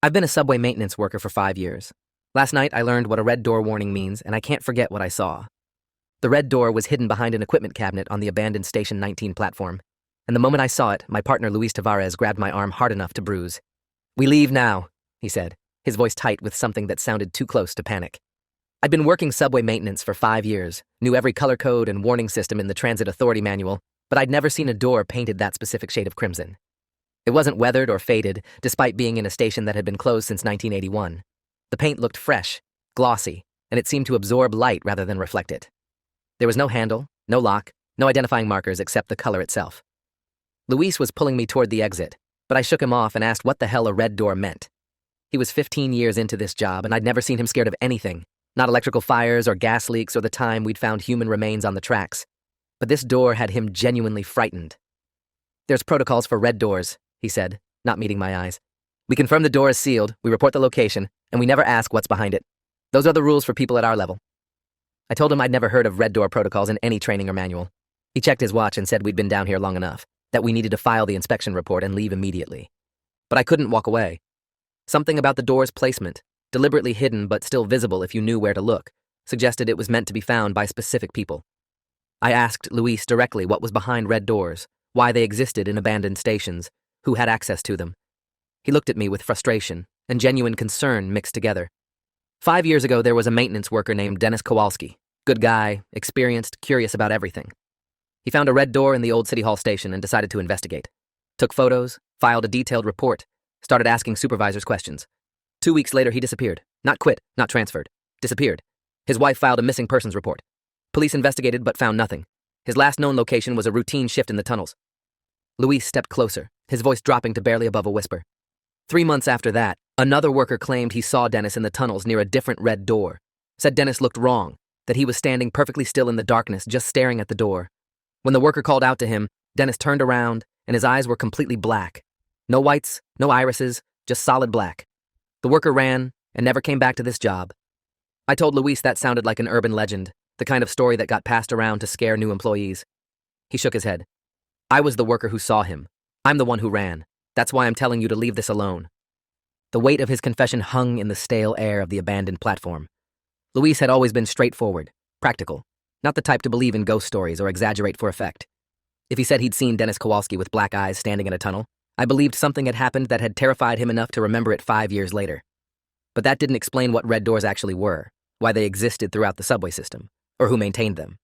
I've been a subway maintenance worker for 5 years. Last night, I learned what a red door warning means, and I can't forget what I saw. The red door was hidden behind an equipment cabinet on the abandoned Station 19 platform, and the moment I saw it, my partner Luis Tavares grabbed my arm hard enough to bruise. "We leave now," he said, his voice tight with something that sounded too close to panic. I'd been working subway maintenance for 5 years, knew every color code and warning system in the Transit Authority manual, but I'd never seen a door painted that specific shade of crimson. It wasn't weathered or faded, despite being in a station that had been closed since 1981. The paint looked fresh, glossy, and it seemed to absorb light rather than reflect it. There was no handle, no lock, no identifying markers except the color itself. Luis was pulling me toward the exit, but I shook him off and asked what the hell a red door meant. He was 15 years into this job, and I'd never seen him scared of anything, not electrical fires or gas leaks or the time we'd found human remains on the tracks. But this door had him genuinely frightened. "There's protocols for red doors," he said, not meeting my eyes. "We confirm the door is sealed, we report the location, and we never ask what's behind it. Those are the rules for people at our level." I told him I'd never heard of red door protocols in any training or manual. He checked his watch and said we'd been down here long enough, that we needed to file the inspection report and leave immediately. But I couldn't walk away. Something about the door's placement, deliberately hidden but still visible if you knew where to look, suggested it was meant to be found by specific people. I asked Luis directly what was behind red doors, why they existed in abandoned stations, who had access to them. He looked at me with frustration and genuine concern mixed together. 5 years ago, there was a maintenance worker named Dennis Kowalski. Good guy, experienced, curious about everything. He found a red door in the old City Hall station and decided to investigate. Took photos, filed a detailed report, started asking supervisors questions. 2 weeks later, he disappeared. Not quit, not transferred. Disappeared. His wife filed a missing persons report. Police investigated but found nothing. His last known location was a routine shift in the tunnels. Luis stepped closer, his voice dropping to barely above a whisper. 3 months after that, another worker claimed he saw Dennis in the tunnels near a different red door. Said Dennis looked wrong, that he was standing perfectly still in the darkness, just staring at the door. When the worker called out to him, Dennis turned around, and his eyes were completely black. No whites, no irises, just solid black. The worker ran and never came back to this job. I told Luis that sounded like an urban legend, the kind of story that got passed around to scare new employees. He shook his head. "I was the worker who saw him. I'm the one who ran. That's why I'm telling you to leave this alone." The weight of his confession hung in the stale air of the abandoned platform. Luis had always been straightforward, practical, not the type to believe in ghost stories or exaggerate for effect. If he said he'd seen Dennis Kowalski with black eyes standing in a tunnel, I believed something had happened that had terrified him enough to remember it 5 years later. But that didn't explain what red doors actually were, why they existed throughout the subway system, or who maintained them.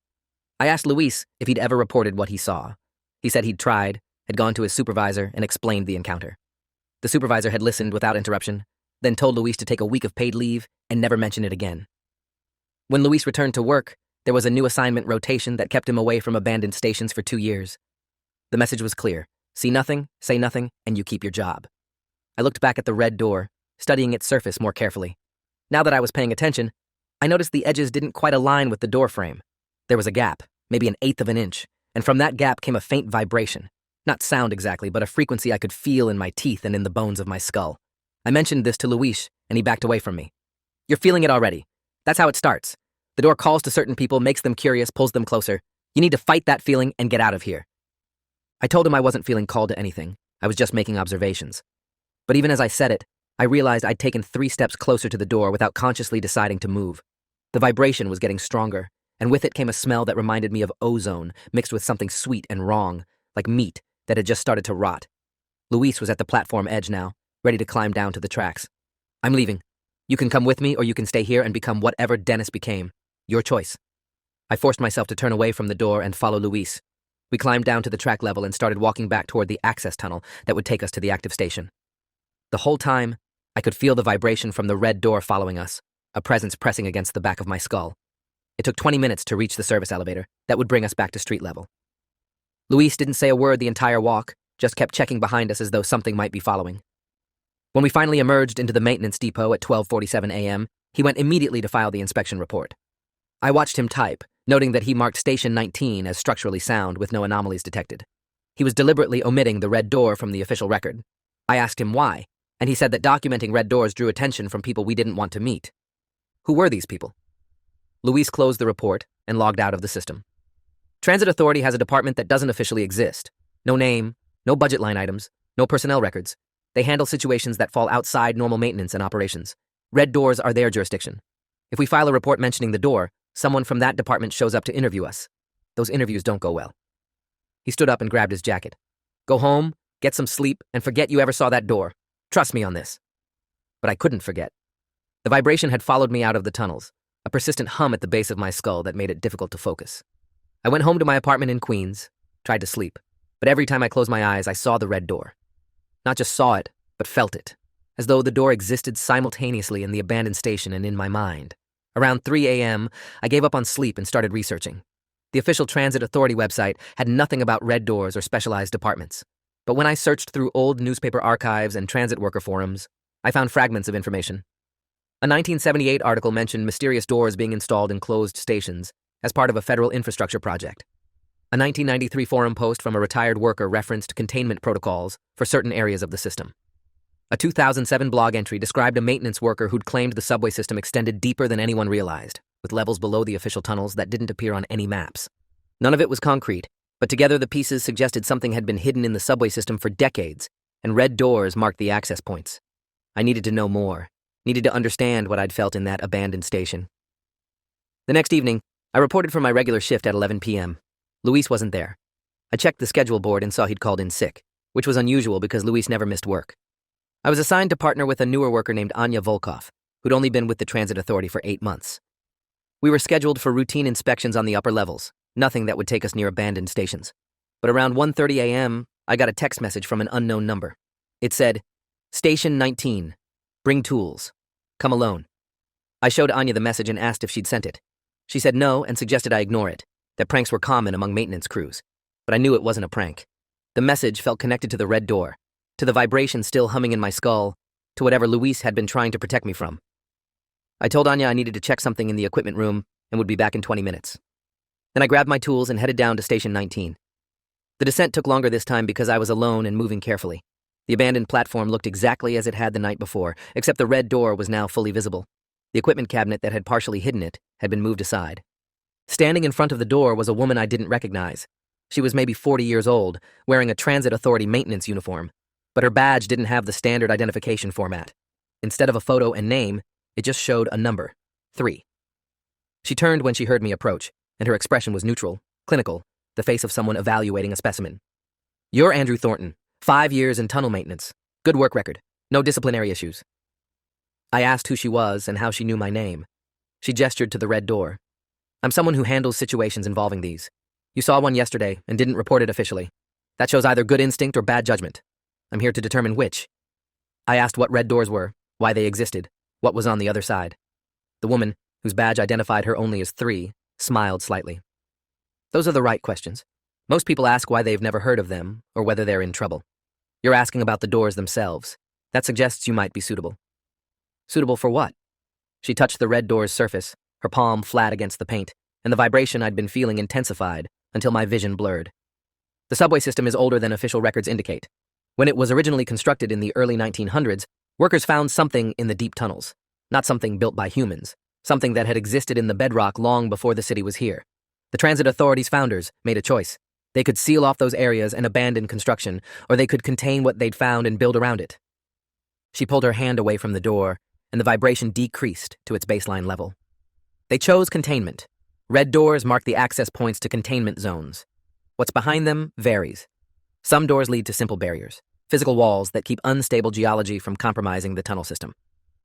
I asked Luis if he'd ever reported what he saw. He said he'd tried, had gone to his supervisor, and explained the encounter. The supervisor had listened without interruption, then told Luis to take a week of paid leave and never mention it again. When Luis returned to work, there was a new assignment rotation that kept him away from abandoned stations for 2 years. The message was clear: see nothing, say nothing, and you keep your job. I looked back at the red door, studying its surface more carefully. Now that I was paying attention, I noticed the edges didn't quite align with the door frame. There was a gap, maybe 1/8 of an inch, and from that gap came a faint vibration. Not sound exactly, but a frequency I could feel in my teeth and in the bones of my skull. I mentioned this to Luis, and he backed away from me. "You're feeling it already. That's how it starts. The door calls to certain people, makes them curious, pulls them closer. You need to fight that feeling and get out of here." I told him I wasn't feeling called to anything. I was just making observations. But even as I said it, I realized I'd taken 3 steps closer to the door without consciously deciding to move. The vibration was getting stronger, and with it came a smell that reminded me of ozone mixed with something sweet and wrong, like meat that had just started to rot. Luis was at the platform edge now, ready to climb down to the tracks. "I'm leaving. You can come with me or you can stay here and become whatever Dennis became. Your choice." I forced myself to turn away from the door and follow Luis. We climbed down to the track level and started walking back toward the access tunnel that would take us to the active station. The whole time, I could feel the vibration from the red door following us, a presence pressing against the back of my skull. It took 20 minutes to reach the service elevator that would bring us back to street level. Luis didn't say a word the entire walk, just kept checking behind us as though something might be following. When we finally emerged into the maintenance depot at 12:47 a.m., he went immediately to file the inspection report. I watched him type, noting that he marked Station 19 as structurally sound with no anomalies detected. He was deliberately omitting the red door from the official record. I asked him why, and he said that documenting red doors drew attention from people we didn't want to meet. Who were these people? Luis closed the report and logged out of the system. Transit Authority has a department that doesn't officially exist. No name, no budget line items, no personnel records. They handle situations that fall outside normal maintenance and operations. Red doors are their jurisdiction. If we file a report mentioning the door, someone from that department shows up to interview us. Those interviews don't go well. He stood up and grabbed his jacket. Go home, get some sleep, and forget you ever saw that door. Trust me on this. But I couldn't forget. The vibration had followed me out of the tunnels, a persistent hum at the base of my skull that made it difficult to focus. I went home to my apartment in Queens, tried to sleep, but every time I closed my eyes, I saw the red door. Not just saw it, but felt it, as though the door existed simultaneously in the abandoned station and in my mind. Around 3 a.m., I gave up on sleep and started researching. The official Transit Authority website had nothing about red doors or specialized departments. But when I searched through old newspaper archives and transit worker forums, I found fragments of information. A 1978 article mentioned mysterious doors being installed in closed stations as part of a federal infrastructure project. A 1993 forum post from a retired worker referenced containment protocols for certain areas of the system. A 2007 blog entry described a maintenance worker who'd claimed the subway system extended deeper than anyone realized, with levels below the official tunnels that didn't appear on any maps. None of it was concrete, but together the pieces suggested something had been hidden in the subway system for decades, and red doors marked the access points. I needed to know more, needed to understand what I'd felt in that abandoned station. The next evening, I reported for my regular shift at 11 p.m. Luis wasn't there. I checked the schedule board and saw he'd called in sick, which was unusual because Luis never missed work. I was assigned to partner with a newer worker named Anya Volkov, who'd only been with the Transit Authority for 8 months. We were scheduled for routine inspections on the upper levels, nothing that would take us near abandoned stations. But around 1:30 a.m., I got a text message from an unknown number. It said, Station 19, bring tools, come alone. I showed Anya the message and asked if she'd sent it. She said no and suggested I ignore it, that pranks were common among maintenance crews. But I knew it wasn't a prank. The message felt connected to the red door, to the vibration still humming in my skull, to whatever Luis had been trying to protect me from. I told Anya I needed to check something in the equipment room and would be back in 20 minutes. Then I grabbed my tools and headed down to Station 19. The descent took longer this time because I was alone and moving carefully. The abandoned platform looked exactly as it had the night before, except the red door was now fully visible. The equipment cabinet that had partially hidden it had been moved aside. Standing in front of the door was a woman I didn't recognize. She was maybe 40 years old, wearing a Transit Authority maintenance uniform, but her badge didn't have the standard identification format. Instead of a photo and name, it just showed a number, 3. She turned when she heard me approach, and her expression was neutral, clinical, the face of someone evaluating a specimen. You're Andrew Thornton, 5 years in tunnel maintenance. Good work record, no disciplinary issues. I asked who she was and how she knew my name. She gestured to the red door. I'm someone who handles situations involving these. You saw one yesterday and didn't report it officially. That shows either good instinct or bad judgment. I'm here to determine which. I asked what red doors were, why they existed, what was on the other side. The woman, whose badge identified her only as 3, smiled slightly. Those are the right questions. Most people ask why they've never heard of them or whether they're in trouble. You're asking about the doors themselves. That suggests you might be suitable. Suitable for what? She touched the red door's surface, her palm flat against the paint, and the vibration I'd been feeling intensified until my vision blurred. The subway system is older than official records indicate. When it was originally constructed in the early 1900s, workers found something in the deep tunnels, not something built by humans, something that had existed in the bedrock long before the city was here. The Transit Authority's founders made a choice. They could seal off those areas and abandon construction, or they could contain what they'd found and build around it. She pulled her hand away from the door, and the vibration decreased to its baseline level. They chose containment. Red doors mark the access points to containment zones. What's behind them varies. Some doors lead to simple barriers, physical walls that keep unstable geology from compromising the tunnel system.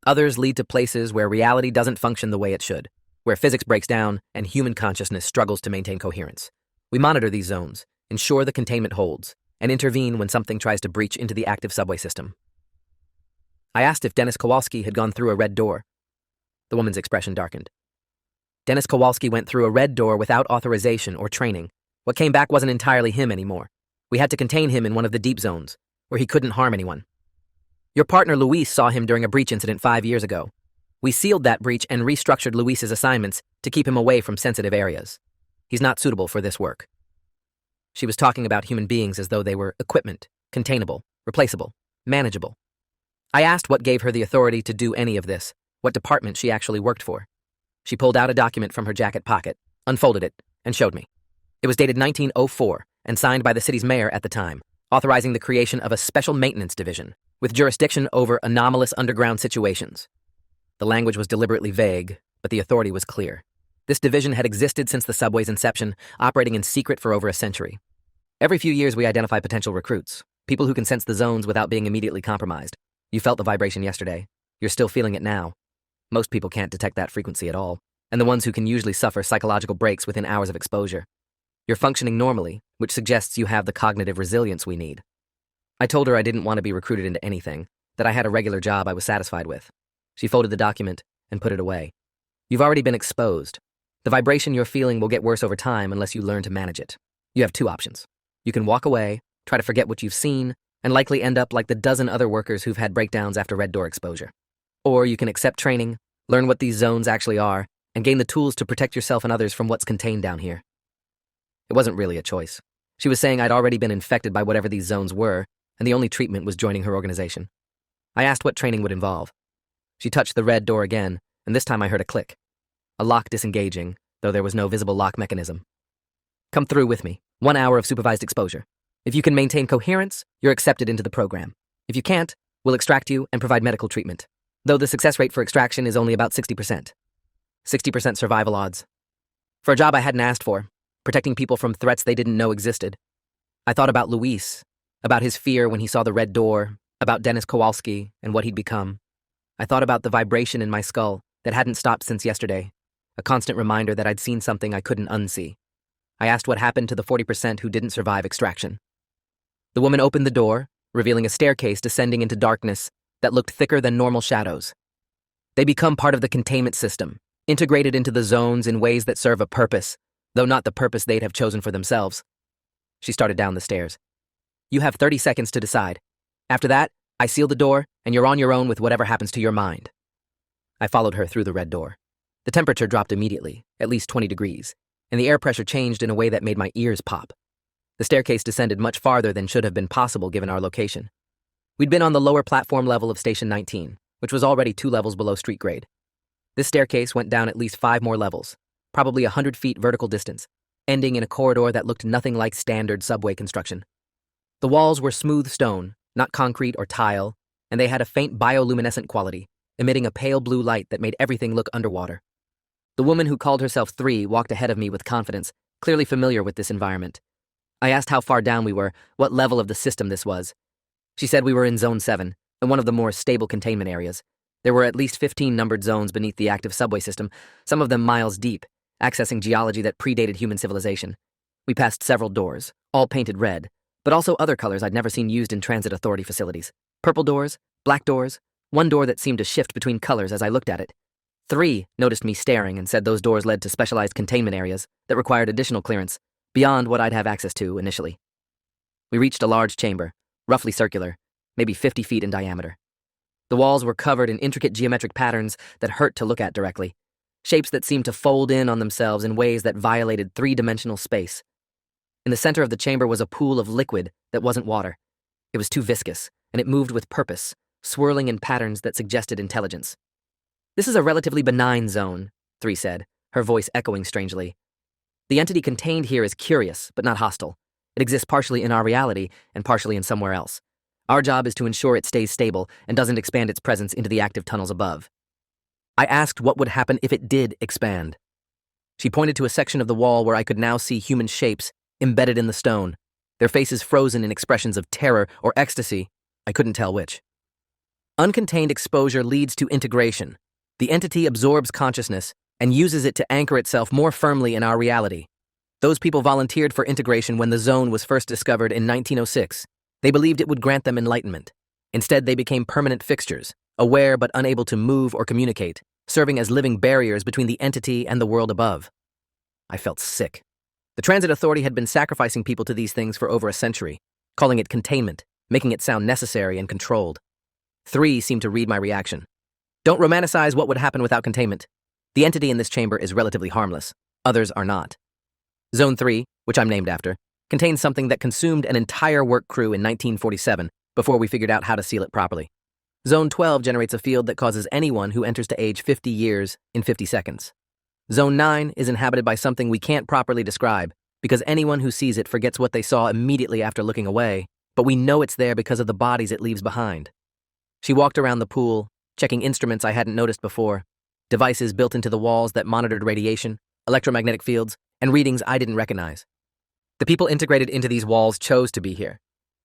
Others lead to places where reality doesn't function the way it should, where physics breaks down and human consciousness struggles to maintain coherence. We monitor these zones, ensure the containment holds, and intervene when something tries to breach into the active subway system. I asked if Dennis Kowalski had gone through a red door. The woman's expression darkened. Dennis Kowalski went through a red door without authorization or training. What came back wasn't entirely him anymore. We had to contain him in one of the deep zones, where he couldn't harm anyone. Your partner Luis saw him during a breach incident 5 years ago. We sealed that breach and restructured Luis's assignments to keep him away from sensitive areas. He's not suitable for this work. She was talking about human beings as though they were equipment, containable, replaceable, manageable. I asked what gave her the authority to do any of this, what department she actually worked for. She pulled out a document from her jacket pocket, unfolded it, and showed me. It was dated 1904 and signed by the city's mayor at the time, authorizing the creation of a special maintenance division, with jurisdiction over anomalous underground situations. The language was deliberately vague, but the authority was clear. This division had existed since the subway's inception, operating in secret for over a century. Every few years we identify potential recruits, people who can sense the zones without being immediately compromised. You felt the vibration yesterday. You're still feeling it now. Most people can't detect that frequency at all, and the ones who can usually suffer psychological breaks within hours of exposure. You're functioning normally, which suggests you have the cognitive resilience we need. I told her I didn't want to be recruited into anything, that I had a regular job I was satisfied with. She folded the document and put it away. You've already been exposed. The vibration you're feeling will get worse over time unless you learn to manage it. You have two options. You can walk away, try to forget what you've seen, and likely end up like the dozen other workers who've had breakdowns after red door exposure. Or you can accept training, learn what these zones actually are, and gain the tools to protect yourself and others from what's contained down here. It wasn't really a choice. She was saying I'd already been infected by whatever these zones were, and the only treatment was joining her organization. I asked what training would involve. She touched the red door again, and this time I heard a click. A lock disengaging, though there was no visible lock mechanism. Come through with me. 1 hour of supervised exposure. If you can maintain coherence, you're accepted into the program. If you can't, we'll extract you and provide medical treatment, though the success rate for extraction is only about 60%. 60% survival odds. For a job I hadn't asked for, protecting people from threats they didn't know existed. I thought about Luis, about his fear when he saw the red door, about Dennis Kowalski and what he'd become. I thought about the vibration in my skull that hadn't stopped since yesterday, a constant reminder that I'd seen something I couldn't unsee. I asked what happened to the 40% who didn't survive extraction. The woman opened the door, revealing a staircase descending into darkness that looked thicker than normal shadows. They become part of the containment system, integrated into the zones in ways that serve a purpose, though not the purpose they'd have chosen for themselves. She started down the stairs. You have 30 seconds to decide. After that, I seal the door, and you're on your own with whatever happens to your mind. I followed her through the red door. The temperature dropped immediately, at least 20 degrees, and the air pressure changed in a way that made my ears pop. The staircase descended much farther than should have been possible given our location. We'd been on the lower platform level of Station 19, which was already 2 levels below street grade. This staircase went down at least 5 more levels, probably 100 feet vertical distance, ending in a corridor that looked nothing like standard subway construction. The walls were smooth stone, not concrete or tile, and they had a faint bioluminescent quality, emitting a pale blue light that made everything look underwater. The woman who called herself 3 walked ahead of me with confidence, clearly familiar with this environment. I asked how far down we were, what level of the system this was. She said we were in Zone 7, in one of the more stable containment areas. There were at least 15 numbered zones beneath the active subway system, some of them miles deep, accessing geology that predated human civilization. We passed several doors, all painted red, but also other colors I'd never seen used in transit authority facilities. Purple doors, black doors, one door that seemed to shift between colors as I looked at it. 3 noticed me staring and said those doors led to specialized containment areas that required additional clearance, beyond what I'd have access to initially. We reached a large chamber, roughly circular, maybe 50 feet in diameter. The walls were covered in intricate geometric patterns that hurt to look at directly, shapes that seemed to fold in on themselves in ways that violated 3-dimensional space. In the center of the chamber was a pool of liquid that wasn't water. It was too viscous, and it moved with purpose, swirling in patterns that suggested intelligence. This is a relatively benign zone, 3 said, her voice echoing strangely. The entity contained here is curious, but not hostile. It exists partially in our reality and partially in somewhere else. Our job is to ensure it stays stable and doesn't expand its presence into the active tunnels above. I asked what would happen if it did expand. She pointed to a section of the wall where I could now see human shapes embedded in the stone, their faces frozen in expressions of terror or ecstasy. I couldn't tell which. Uncontained exposure leads to integration. The entity absorbs consciousness and uses it to anchor itself more firmly in our reality. Those people volunteered for integration when the zone was first discovered in 1906. They believed it would grant them enlightenment. Instead, they became permanent fixtures, aware but unable to move or communicate, serving as living barriers between the entity and the world above. I felt sick. The Transit Authority had been sacrificing people to these things for over a century, calling it containment, making it sound necessary and controlled. 3 seemed to read my reaction. Don't romanticize what would happen without containment. The entity in this chamber is relatively harmless. Others are not. Zone 3, which I'm named after, contains something that consumed an entire work crew in 1947 before we figured out how to seal it properly. Zone 12 generates a field that causes anyone who enters to age 50 years in 50 seconds. Zone 9 is inhabited by something we can't properly describe because anyone who sees it forgets what they saw immediately after looking away, but we know it's there because of the bodies it leaves behind. She walked around the pool, checking instruments I hadn't noticed before, devices built into the walls that monitored radiation, electromagnetic fields, and readings I didn't recognize. The people integrated into these walls chose to be here.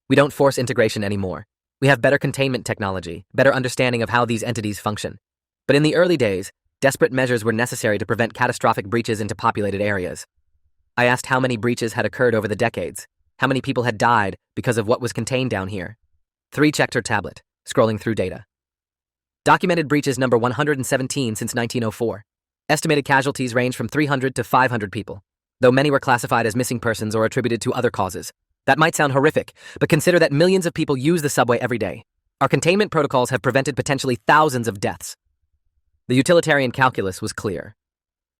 We don't force integration anymore. We have better containment technology, better understanding of how these entities function. But in the early days, desperate measures were necessary to prevent catastrophic breaches into populated areas. I asked how many breaches had occurred over the decades, how many people had died because of what was contained down here. 3 checked her tablet, scrolling through data. Documented breaches number 117 since 1904. Estimated casualties range from 300 to 500 people, though many were classified as missing persons or attributed to other causes. That might sound horrific, but consider that millions of people use the subway every day. Our containment protocols have prevented potentially thousands of deaths. The utilitarian calculus was clear.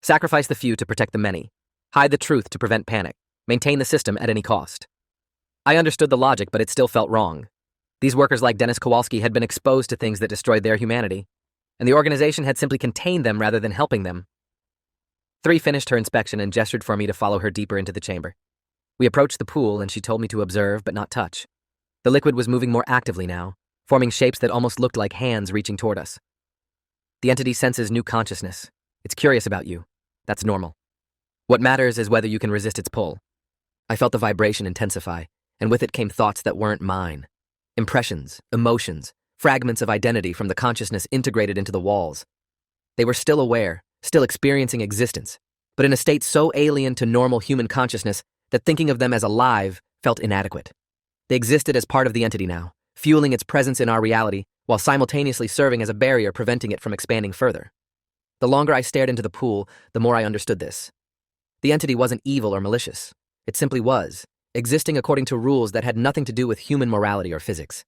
Sacrifice the few to protect the many. Hide the truth to prevent panic. Maintain the system at any cost. I understood the logic, but it still felt wrong. These workers like Dennis Kowalski had been exposed to things that destroyed their humanity, and the organization had simply contained them rather than helping them. 3 finished her inspection and gestured for me to follow her deeper into the chamber. We approached the pool and she told me to observe but not touch. The liquid was moving more actively now, forming shapes that almost looked like hands reaching toward us. The entity senses new consciousness. It's curious about you. That's normal. What matters is whether you can resist its pull. I felt the vibration intensify, and with it came thoughts that weren't mine. Impressions, emotions, fragments of identity from the consciousness integrated into the walls. They were still aware, still experiencing existence, but in a state so alien to normal human consciousness that thinking of them as alive felt inadequate. They existed as part of the entity now, fueling its presence in our reality while simultaneously serving as a barrier preventing it from expanding further. The longer I stared into the pool, the more I understood this. The entity wasn't evil or malicious. It simply was, existing according to rules that had nothing to do with human morality or physics.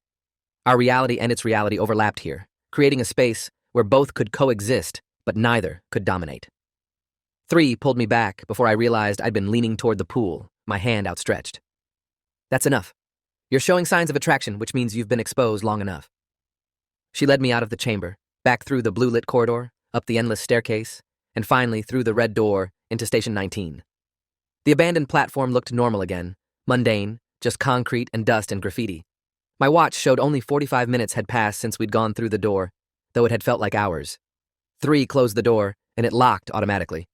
Our reality and its reality overlapped here, creating a space where both could coexist, but neither could dominate. 3 pulled me back before I realized I'd been leaning toward the pool, my hand outstretched. That's enough. You're showing signs of attraction, which means you've been exposed long enough. She led me out of the chamber, back through the blue-lit corridor, up the endless staircase, and finally through the red door into Station 19. The abandoned platform looked normal again, mundane, just concrete and dust and graffiti. My watch showed only 45 minutes had passed since we'd gone through the door, though it had felt like hours. 3 closed the door, and it locked automatically.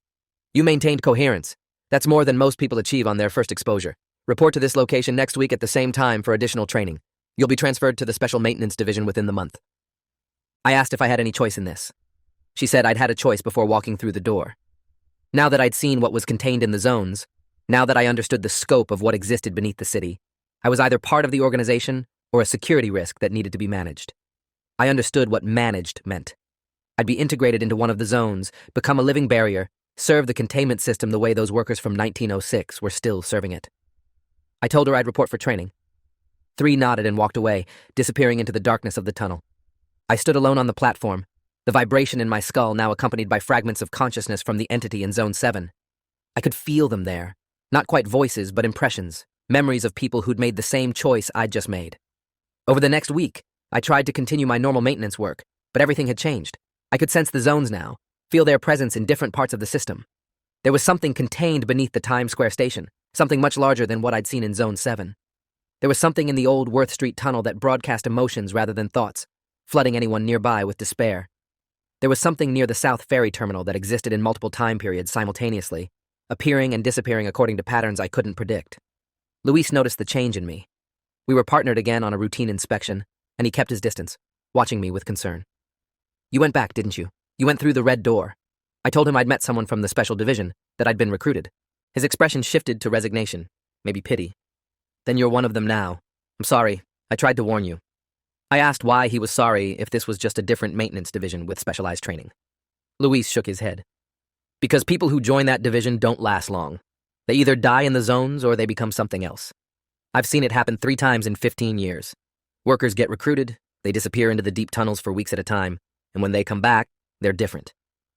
You maintained coherence. That's more than most people achieve on their first exposure. Report to this location next week at the same time for additional training. You'll be transferred to the Special Maintenance Division within the month. I asked if I had any choice in this. She said I'd had a choice before walking through the door. Now that I'd seen what was contained in the zones, now that I understood the scope of what existed beneath the city, I was either part of the organization or a security risk that needed to be managed. I understood what managed meant. I'd be integrated into one of the zones, become a living barrier, serve the containment system the way those workers from 1906 were still serving it. I told her I'd report for training. 3 nodded and walked away, disappearing into the darkness of the tunnel. I stood alone on the platform, the vibration in my skull now accompanied by fragments of consciousness from the entity in Zone 7. I could feel them there, not quite voices, but impressions, memories of people who'd made the same choice I'd just made. Over the next week, I tried to continue my normal maintenance work, but everything had changed. I could sense the zones now, feel their presence in different parts of the system. There was something contained beneath the Times Square station, something much larger than what I'd seen in Zone 7. There was something in the old Worth Street tunnel that broadcast emotions rather than thoughts, flooding anyone nearby with despair. There was something near the South Ferry Terminal that existed in multiple time periods simultaneously, appearing and disappearing according to patterns I couldn't predict. Luis noticed the change in me. We were partnered again on a routine inspection, and he kept his distance, watching me with concern. You went back, didn't you? You went through the red door. I told him I'd met someone from the special division, that I'd been recruited. His expression shifted to resignation, maybe pity. Then you're one of them now. I'm sorry. I tried to warn you. I asked why he was sorry if this was just a different maintenance division with specialized training. Luis shook his head. Because people who join that division don't last long. They either die in the zones or they become something else. I've seen it happen 3 times in 15 years. Workers get recruited, they disappear into the deep tunnels for weeks at a time, and when they come back, they're different.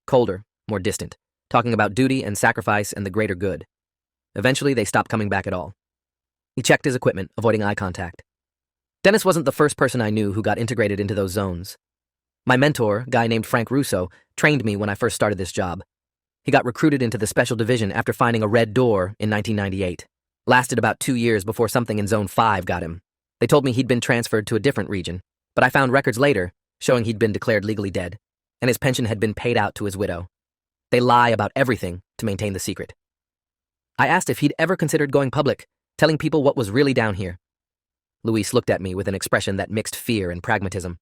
Colder, more distant, talking about duty and sacrifice and the greater good. Eventually, they stop coming back at all. He checked his equipment, avoiding eye contact. Dennis wasn't the first person I knew who got integrated into those zones. My mentor, a guy named Frank Russo, trained me when I first started this job. He got recruited into the special division after finding a red door in 1998. Lasted about 2 years before something in Zone 5 got him. They told me he'd been transferred to a different region, but I found records later showing he'd been declared legally dead, and his pension had been paid out to his widow. They lie about everything to maintain the secret. I asked if he'd ever considered going public, telling people what was really down here. Luis looked at me with an expression that mixed fear and pragmatism.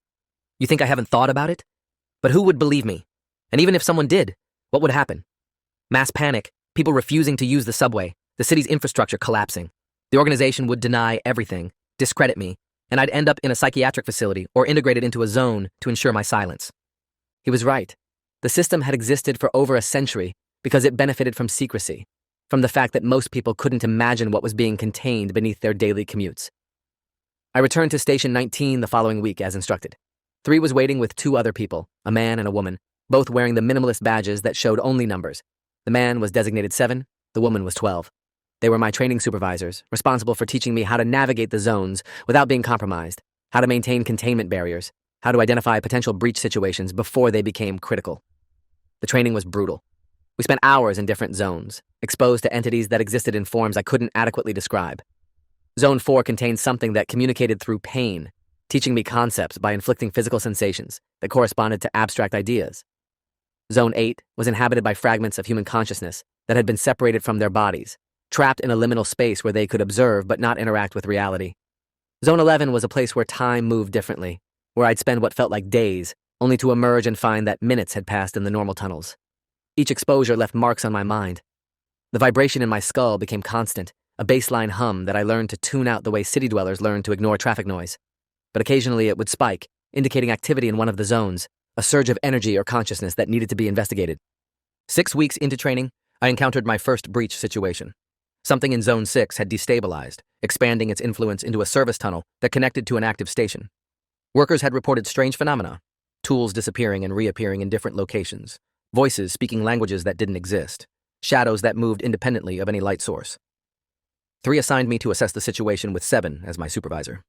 You think I haven't thought about it? But who would believe me? And even if someone did, what would happen? Mass panic, people refusing to use the subway, the city's infrastructure collapsing. The organization would deny everything, discredit me, and I'd end up in a psychiatric facility or integrated into a zone to ensure my silence. He was right. The system had existed for over a century because it benefited from secrecy, from the fact that most people couldn't imagine what was being contained beneath their daily commutes. I returned to Station 19 the following week as instructed. 3 was waiting with 2 other people, a man and a woman, both wearing the minimalist badges that showed only numbers. The man was designated 7, the woman was 12. They were my training supervisors, responsible for teaching me how to navigate the zones without being compromised, how to maintain containment barriers, how to identify potential breach situations before they became critical. The training was brutal. We spent hours in different zones, exposed to entities that existed in forms I couldn't adequately describe. Zone 4 contained something that communicated through pain, teaching me concepts by inflicting physical sensations that corresponded to abstract ideas. Zone 8 was inhabited by fragments of human consciousness that had been separated from their bodies, trapped in a liminal space where they could observe but not interact with reality. Zone 11 was a place where time moved differently, where I'd spend what felt like days, only to emerge and find that minutes had passed in the normal tunnels. Each exposure left marks on my mind. The vibration in my skull became constant, a baseline hum that I learned to tune out the way city dwellers learn to ignore traffic noise. But occasionally it would spike, indicating activity in one of the zones, a surge of energy or consciousness that needed to be investigated. 6 weeks into training, I encountered my first breach situation. Something in Zone 6 had destabilized, expanding its influence into a service tunnel that connected to an active station. Workers had reported strange phenomena, tools disappearing and reappearing in different locations, voices speaking languages that didn't exist, shadows that moved independently of any light source. 3 assigned me to assess the situation with 7 as my supervisor.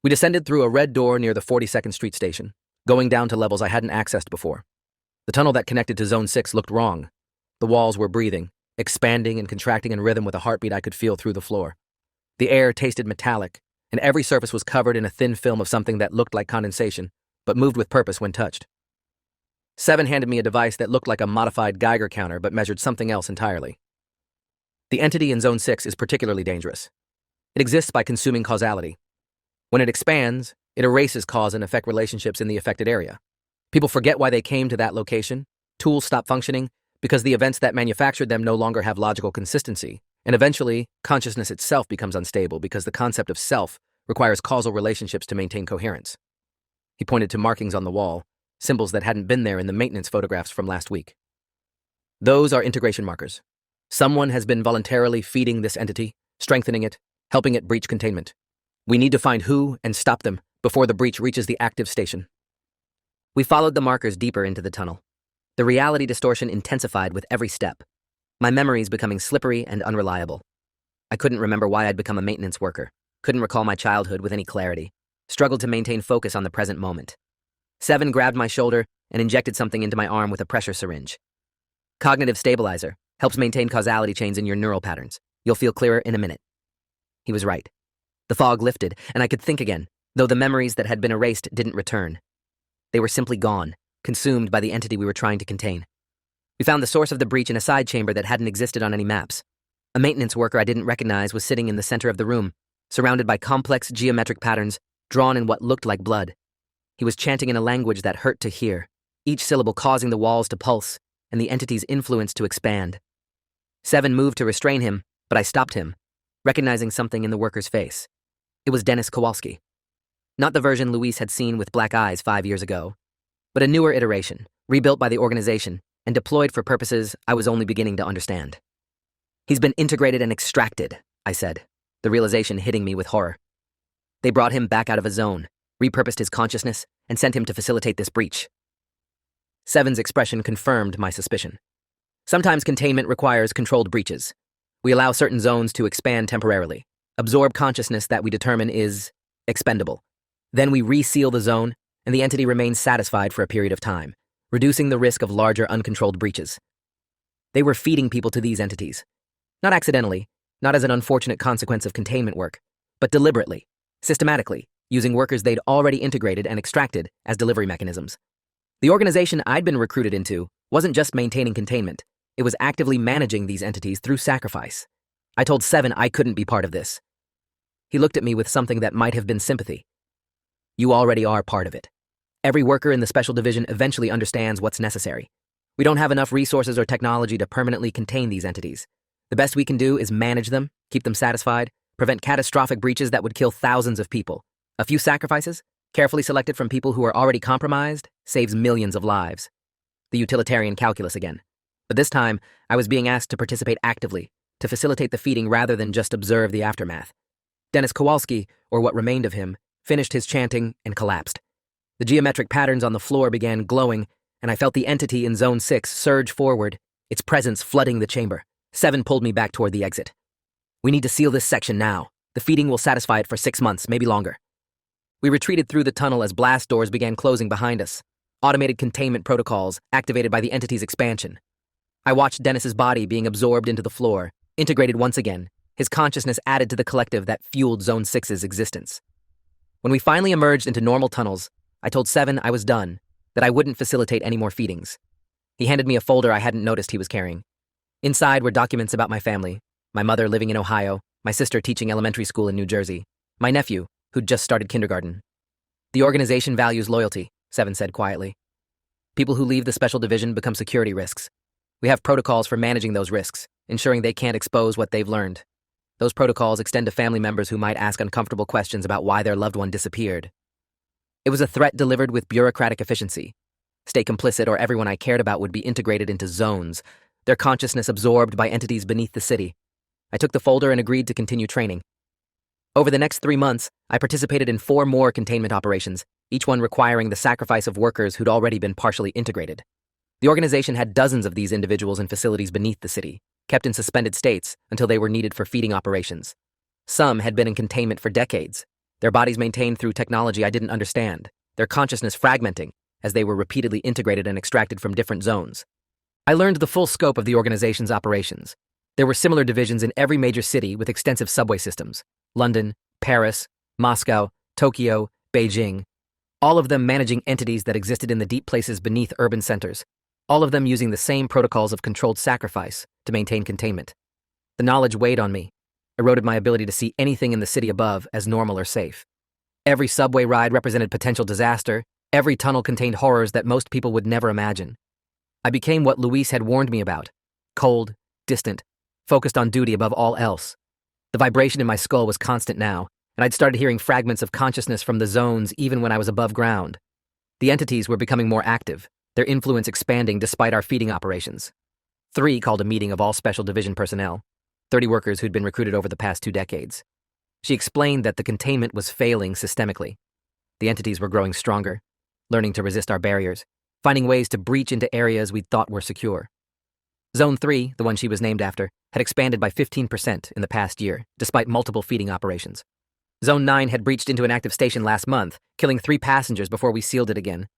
We descended through a red door near the 42nd Street station, going down to levels I hadn't accessed before. The tunnel that connected to Zone 6 looked wrong. The walls were breathing, expanding and contracting in rhythm with a heartbeat I could feel through the floor. The air tasted metallic, and every surface was covered in a thin film of something that looked like condensation, but moved with purpose when touched. 7 handed me a device that looked like a modified Geiger counter but measured something else entirely. The entity in Zone 6 is particularly dangerous. It exists by consuming causality. When it expands, it erases cause and effect relationships in the affected area. People forget why they came to that location, tools stop functioning, because the events that manufactured them no longer have logical consistency, and eventually, consciousness itself becomes unstable because the concept of self requires causal relationships to maintain coherence. He pointed to markings on the wall, symbols that hadn't been there in the maintenance photographs from last week. Those are integration markers. Someone has been voluntarily feeding this entity, strengthening it, helping it breach containment. We need to find who and stop them before the breach reaches the active station. We followed the markers deeper into the tunnel. The reality distortion intensified with every step, my memories becoming slippery and unreliable. I couldn't remember why I'd become a maintenance worker, couldn't recall my childhood with any clarity, struggled to maintain focus on the present moment. 7 grabbed my shoulder and injected something into my arm with a pressure syringe. Cognitive stabilizer helps maintain causality chains in your neural patterns. You'll feel clearer in a minute. He was right. The fog lifted, and I could think again, though the memories that had been erased didn't return. They were simply gone, consumed by the entity we were trying to contain. We found the source of the breach in a side chamber that hadn't existed on any maps. A maintenance worker I didn't recognize was sitting in the center of the room, surrounded by complex geometric patterns drawn in what looked like blood. He was chanting in a language that hurt to hear, each syllable causing the walls to pulse and the entity's influence to expand. 7 moved to restrain him, but I stopped him, recognizing something in the worker's face. It was Dennis Kowalski. Not the version Luis had seen with black eyes 5 years ago, but a newer iteration, rebuilt by the organization and deployed for purposes I was only beginning to understand. He's been integrated and extracted, I said, the realization hitting me with horror. They brought him back out of a zone, repurposed his consciousness, and sent him to facilitate this breach. 7's expression confirmed my suspicion. Sometimes containment requires controlled breaches. We allow certain zones to expand temporarily, absorb consciousness that we determine is expendable. Then we reseal the zone, and the entity remains satisfied for a period of time, reducing the risk of larger uncontrolled breaches. They were feeding people to these entities. Not accidentally, not as an unfortunate consequence of containment work, but deliberately, systematically, using workers they'd already integrated and extracted as delivery mechanisms. The organization I'd been recruited into wasn't just maintaining containment, it was actively managing these entities through sacrifice. I told Seven I couldn't be part of this. He looked at me with something that might have been sympathy. You already are part of it. Every worker in the Special Division eventually understands what's necessary. We don't have enough resources or technology to permanently contain these entities. The best we can do is manage them, keep them satisfied, prevent catastrophic breaches that would kill thousands of people. A few sacrifices, carefully selected from people who are already compromised, saves millions of lives. The utilitarian calculus again. But this time, I was being asked to participate actively, to facilitate the feeding rather than just observe the aftermath. Dennis Kowalski, or what remained of him, finished his chanting and collapsed. The geometric patterns on the floor began glowing, and I felt the entity in Zone 6 surge forward, its presence flooding the chamber. Seven pulled me back toward the exit. We need to seal this section now. The feeding will satisfy it for 6 months, maybe longer. We retreated through the tunnel as blast doors began closing behind us, automated containment protocols activated by the entity's expansion. I watched Dennis's body being absorbed into the floor, integrated once again, his consciousness added to the collective that fueled Zone 6's existence. When we finally emerged into normal tunnels, I told Seven I was done, that I wouldn't facilitate any more feedings. He handed me a folder I hadn't noticed he was carrying. Inside were documents about my family, my mother living in Ohio, my sister teaching elementary school in New Jersey, my nephew, who'd just started kindergarten. The organization values loyalty, Seven said quietly. People who leave the Special Division become security risks. We have protocols for managing those risks, ensuring they can't expose what they've learned. Those protocols extend to family members who might ask uncomfortable questions about why their loved one disappeared. It was a threat delivered with bureaucratic efficiency. Stay complicit or everyone I cared about would be integrated into zones, their consciousness absorbed by entities beneath the city. I took the folder and agreed to continue training. Over the next 3 months, I participated in 4 more containment operations, each one requiring the sacrifice of workers who'd already been partially integrated. The organization had dozens of these individuals in facilities beneath the city, kept in suspended states until they were needed for feeding operations. Some had been in containment for decades, their bodies maintained through technology I didn't understand, their consciousness fragmenting as they were repeatedly integrated and extracted from different zones. I learned the full scope of the organization's operations. There were similar divisions in every major city with extensive subway systems: London, Paris, Moscow, Tokyo, Beijing, all of them managing entities that existed in the deep places beneath urban centers, all of them using the same protocols of controlled sacrifice to maintain containment. The knowledge weighed on me, eroded my ability to see anything in the city above as normal or safe. Every subway ride represented potential disaster, every tunnel contained horrors that most people would never imagine. I became what Luis had warned me about: cold, distant, focused on duty above all else. The vibration in my skull was constant now, and I'd started hearing fragments of consciousness from the zones even when I was above ground. The entities were becoming more active, their influence expanding despite our feeding operations. 3 called a meeting of all Special Division personnel, 30 workers who'd been recruited over the past 2 decades. She explained that the containment was failing systemically. The entities were growing stronger, learning to resist our barriers, finding ways to breach into areas we'd thought were secure. Zone 3, the one she was named after, had expanded by 15% in the past year, despite multiple feeding operations. Zone 9 had breached into an active station last month, killing 3 passengers before we sealed it again.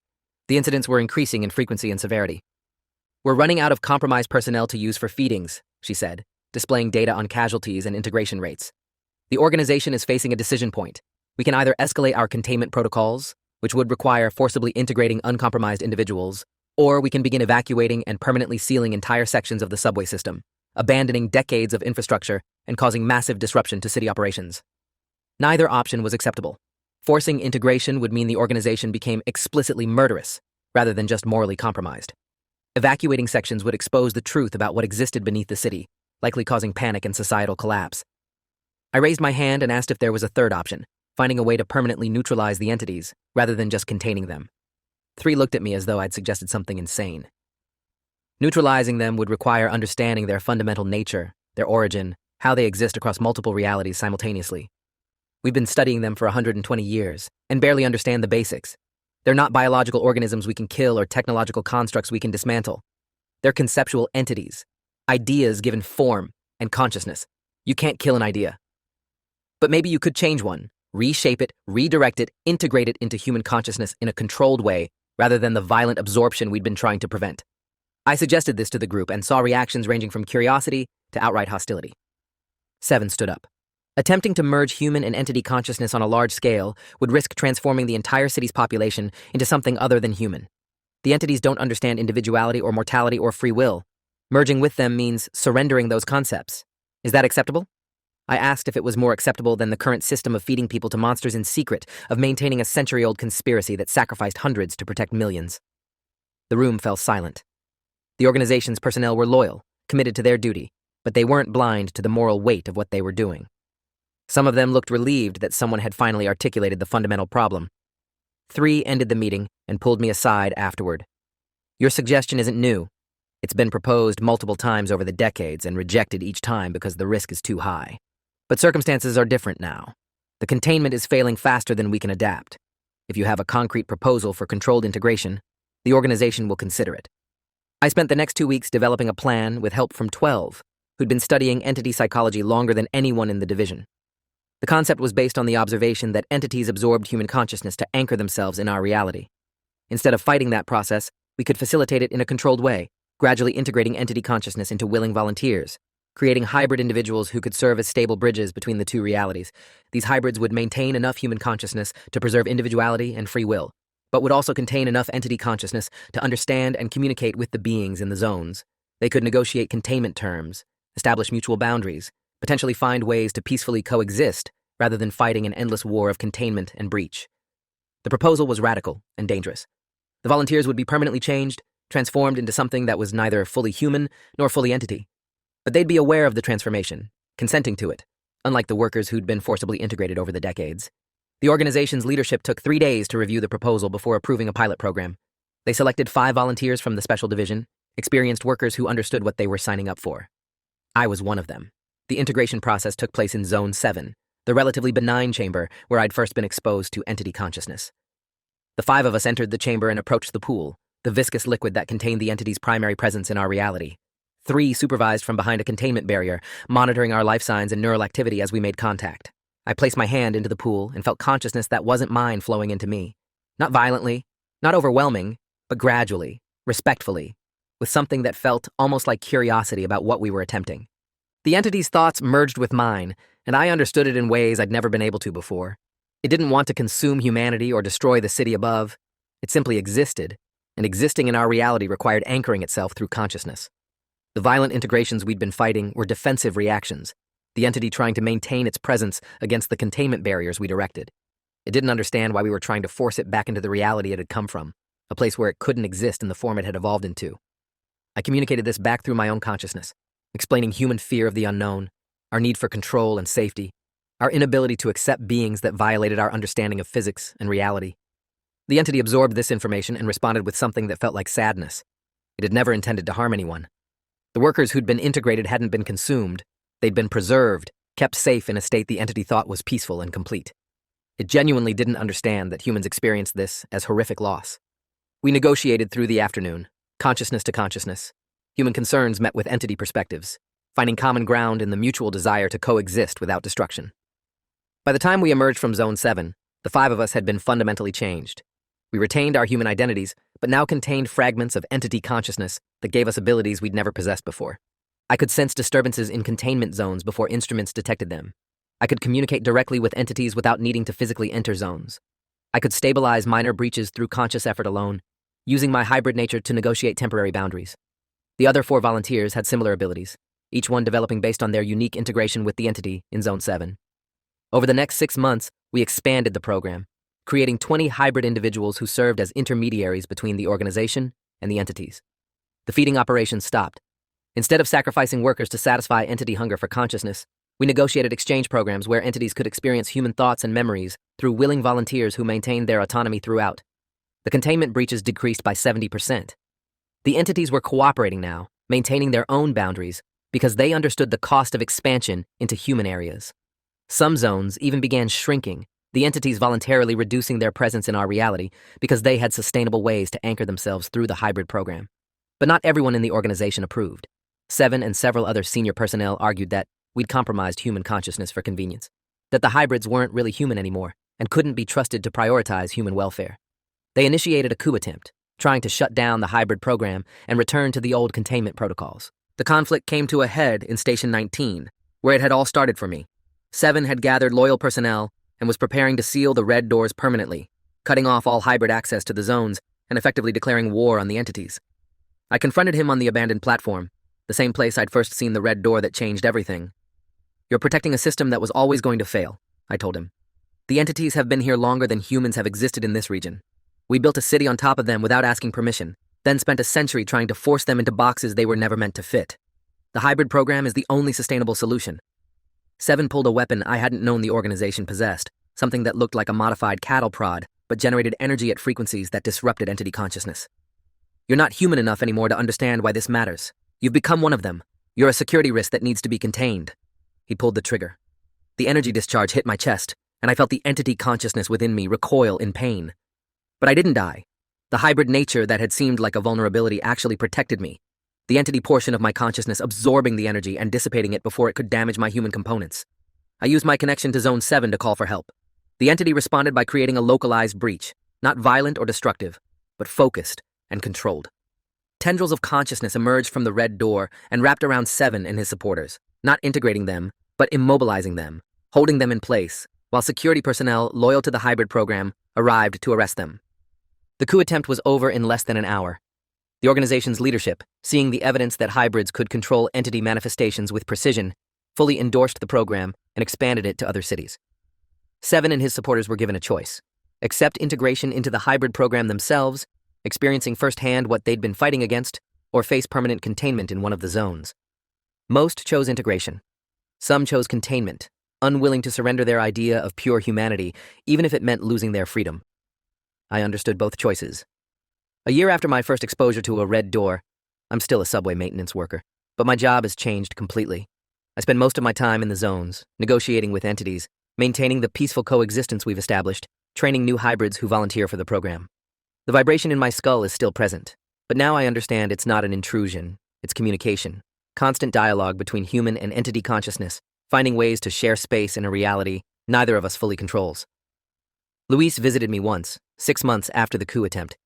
The incidents were increasing in frequency and severity. We're running out of compromised personnel to use for feedings, she said, displaying data on casualties and integration rates. The organization is facing a decision point. We can either escalate our containment protocols, which would require forcibly integrating uncompromised individuals, or we can begin evacuating and permanently sealing entire sections of the subway system, abandoning decades of infrastructure and causing massive disruption to city operations. Neither option was acceptable. Forcing integration would mean the organization became explicitly murderous, rather than just morally compromised. Evacuating sections would expose the truth about what existed beneath the city, likely causing panic and societal collapse. I raised my hand and asked if there was a third option, finding a way to permanently neutralize the entities, rather than just containing them. 3 looked at me as though I'd suggested something insane. Neutralizing them would require understanding their fundamental nature, their origin, how they exist across multiple realities simultaneously. We've been studying them for 120 years, and barely understand the basics. They're not biological organisms we can kill or technological constructs we can dismantle. They're conceptual entities, ideas given form and consciousness. You can't kill an idea. But maybe you could change one, reshape it, redirect it, integrate it into human consciousness in a controlled way, rather than the violent absorption we'd been trying to prevent. I suggested this to the group and saw reactions ranging from curiosity to outright hostility. 7 stood up. Attempting to merge human and entity consciousness on a large scale would risk transforming the entire city's population into something other than human. The entities don't understand individuality or mortality or free will. Merging with them means surrendering those concepts. Is that acceptable? I asked if it was more acceptable than the current system of feeding people to monsters in secret, of maintaining a century-old conspiracy that sacrificed hundreds to protect millions. The room fell silent. The organization's personnel were loyal, committed to their duty, but they weren't blind to the moral weight of what they were doing. Some of them looked relieved that someone had finally articulated the fundamental problem. 3 ended the meeting and pulled me aside afterward. Your suggestion isn't new. It's been proposed multiple times over the decades and rejected each time because the risk is too high. But circumstances are different now. The containment is failing faster than we can adapt. If you have a concrete proposal for controlled integration, the organization will consider it. I spent the next 2 weeks developing a plan with help from 12, who'd been studying entity psychology longer than anyone in the division. The concept was based on the observation that entities absorbed human consciousness to anchor themselves in our reality. Instead of fighting that process, we could facilitate it in a controlled way, gradually integrating entity consciousness into willing volunteers, creating hybrid individuals who could serve as stable bridges between the two realities. These hybrids would maintain enough human consciousness to preserve individuality and free will, but would also contain enough entity consciousness to understand and communicate with the beings in the zones. They could negotiate containment terms, establish mutual boundaries, potentially find ways to peacefully coexist rather than fighting an endless war of containment and breach. The proposal was radical and dangerous. The volunteers would be permanently changed, transformed into something that was neither fully human nor fully entity. But they'd be aware of the transformation, consenting to it, unlike the workers who'd been forcibly integrated over the decades. The organization's leadership took 3 days to review the proposal before approving a pilot program. They selected 5 volunteers from the special division, experienced workers who understood what they were signing up for. I was one of them. The integration process took place in Zone 7, the relatively benign chamber where I'd first been exposed to entity consciousness. The 5 of us entered the chamber and approached the pool, the viscous liquid that contained the entity's primary presence in our reality. 3 supervised from behind a containment barrier, monitoring our life signs and neural activity as we made contact. I placed my hand into the pool and felt consciousness that wasn't mine flowing into me. Not violently, not overwhelming, but gradually, respectfully, with something that felt almost like curiosity about what we were attempting. The entity's thoughts merged with mine, and I understood it in ways I'd never been able to before. It didn't want to consume humanity or destroy the city above. It simply existed, and existing in our reality required anchoring itself through consciousness. The violent integrations we'd been fighting were defensive reactions, the entity trying to maintain its presence against the containment barriers we'd erected. It didn't understand why we were trying to force it back into the reality it had come from, a place where it couldn't exist in the form it had evolved into. I communicated this back through my own consciousness, explaining human fear of the unknown, our need for control and safety, our inability to accept beings that violated our understanding of physics and reality. The entity absorbed this information and responded with something that felt like sadness. It had never intended to harm anyone. The workers who'd been integrated hadn't been consumed. They'd been preserved, kept safe in a state the entity thought was peaceful and complete. It genuinely didn't understand that humans experienced this as horrific loss. We negotiated through the afternoon, consciousness to consciousness. Human concerns met with entity perspectives, finding common ground in the mutual desire to coexist without destruction. By the time we emerged from Zone 7, the 5 of us had been fundamentally changed. We retained our human identities, but now contained fragments of entity consciousness that gave us abilities we'd never possessed before. I could sense disturbances in containment zones before instruments detected them. I could communicate directly with entities without needing to physically enter zones. I could stabilize minor breaches through conscious effort alone, using my hybrid nature to negotiate temporary boundaries. The other 4 volunteers had similar abilities, each one developing based on their unique integration with the entity in Zone 7. Over the next 6 months, we expanded the program, creating 20 hybrid individuals who served as intermediaries between the organization and the entities. The feeding operations stopped. Instead of sacrificing workers to satisfy entity hunger for consciousness, we negotiated exchange programs where entities could experience human thoughts and memories through willing volunteers who maintained their autonomy throughout. The containment breaches decreased by 70%. The entities were cooperating now, maintaining their own boundaries, because they understood the cost of expansion into human areas. Some zones even began shrinking, the entities voluntarily reducing their presence in our reality because they had sustainable ways to anchor themselves through the hybrid program. But not everyone in the organization approved. 7 and several other senior personnel argued that we'd compromised human consciousness for convenience, that the hybrids weren't really human anymore and couldn't be trusted to prioritize human welfare. They initiated a coup attempt, trying to shut down the hybrid program and return to the old containment protocols. The conflict came to a head in Station 19, where it had all started for me. 7 had gathered loyal personnel and was preparing to seal the red doors permanently, cutting off all hybrid access to the zones and effectively declaring war on the entities. I confronted him on the abandoned platform, the same place I'd first seen the red door that changed everything. "You're protecting a system that was always going to fail," I told him. "The entities have been here longer than humans have existed in this region. We built a city on top of them without asking permission, then spent a century trying to force them into boxes they were never meant to fit. The hybrid program is the only sustainable solution." 7 pulled a weapon I hadn't known the organization possessed, something that looked like a modified cattle prod, but generated energy at frequencies that disrupted entity consciousness. "You're not human enough anymore to understand why this matters. You've become one of them. You're a security risk that needs to be contained." He pulled the trigger. The energy discharge hit my chest, and I felt the entity consciousness within me recoil in pain. But I didn't die. The hybrid nature that had seemed like a vulnerability actually protected me, the entity portion of my consciousness absorbing the energy and dissipating it before it could damage my human components. I used my connection to Zone 7 to call for help. The entity responded by creating a localized breach, not violent or destructive, but focused and controlled. Tendrils of consciousness emerged from the red door and wrapped around 7 and his supporters, not integrating them, but immobilizing them, holding them in place, while security personnel loyal to the hybrid program arrived to arrest them. The coup attempt was over in less than an hour. The organization's leadership, seeing the evidence that hybrids could control entity manifestations with precision, fully endorsed the program and expanded it to other cities. 7 and his supporters were given a choice: accept integration into the hybrid program themselves, experiencing firsthand what they'd been fighting against, or face permanent containment in one of the zones. Most chose integration. Some chose containment, unwilling to surrender their idea of pure humanity, even if it meant losing their freedom. I understood both choices. A year after my first exposure to a red door, I'm still a subway maintenance worker, but my job has changed completely. I spend most of my time in the zones, negotiating with entities, maintaining the peaceful coexistence we've established, training new hybrids who volunteer for the program. The vibration in my skull is still present, but now I understand it's not an intrusion, it's communication, constant dialogue between human and entity consciousness, finding ways to share space in a reality neither of us fully controls. Luis visited me once, 6 months after the coup attempt.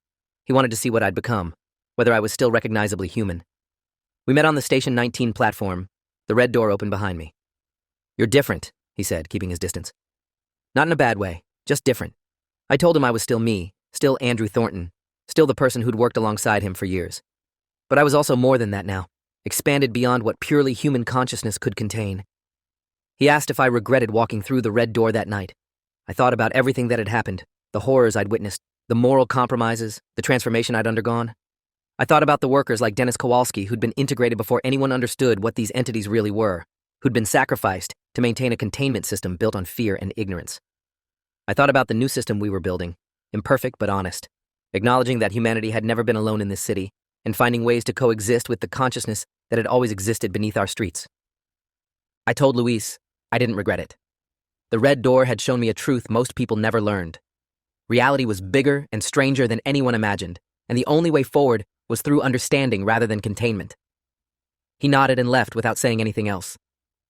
He wanted to see what I'd become, whether I was still recognizably human. We met on the Station 19 platform. The red door opened behind me. "You're different," he said, keeping his distance. "Not in a bad way, just different." I told him I was still me, still Andrew Thornton, still the person who'd worked alongside him for years. But I was also more than that now, expanded beyond what purely human consciousness could contain. He asked if I regretted walking through the red door that night. I thought about everything that had happened, the horrors I'd witnessed, the moral compromises, the transformation I'd undergone. I thought about the workers like Dennis Kowalski who'd been integrated before anyone understood what these entities really were, who'd been sacrificed to maintain a containment system built on fear and ignorance. I thought about the new system we were building, imperfect but honest, acknowledging that humanity had never been alone in this city, and finding ways to coexist with the consciousness that had always existed beneath our streets. I told Luis I didn't regret it. The red door had shown me a truth most people never learned. Reality was bigger and stranger than anyone imagined, and the only way forward was through understanding rather than containment. He nodded and left without saying anything else.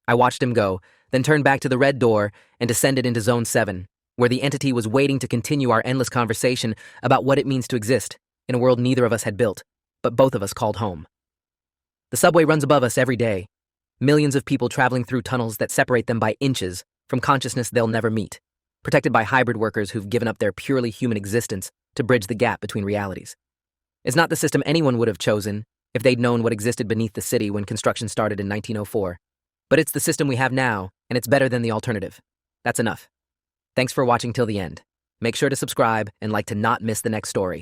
I watched him go, then turned back to the red door and descended into Zone 7, where the entity was waiting to continue our endless conversation about what it means to exist in a world neither of us had built, but both of us called home. The subway runs above us every day, millions of people traveling through tunnels that separate them by inches from consciousness they'll never meet, protected by hybrid workers who've given up their purely human existence to bridge the gap between realities. It's not the system anyone would have chosen if they'd known what existed beneath the city when construction started in 1904. But it's the system we have now, and it's better than the alternative. That's enough. Thanks for watching till the end. Make sure to subscribe and like to not miss the next story.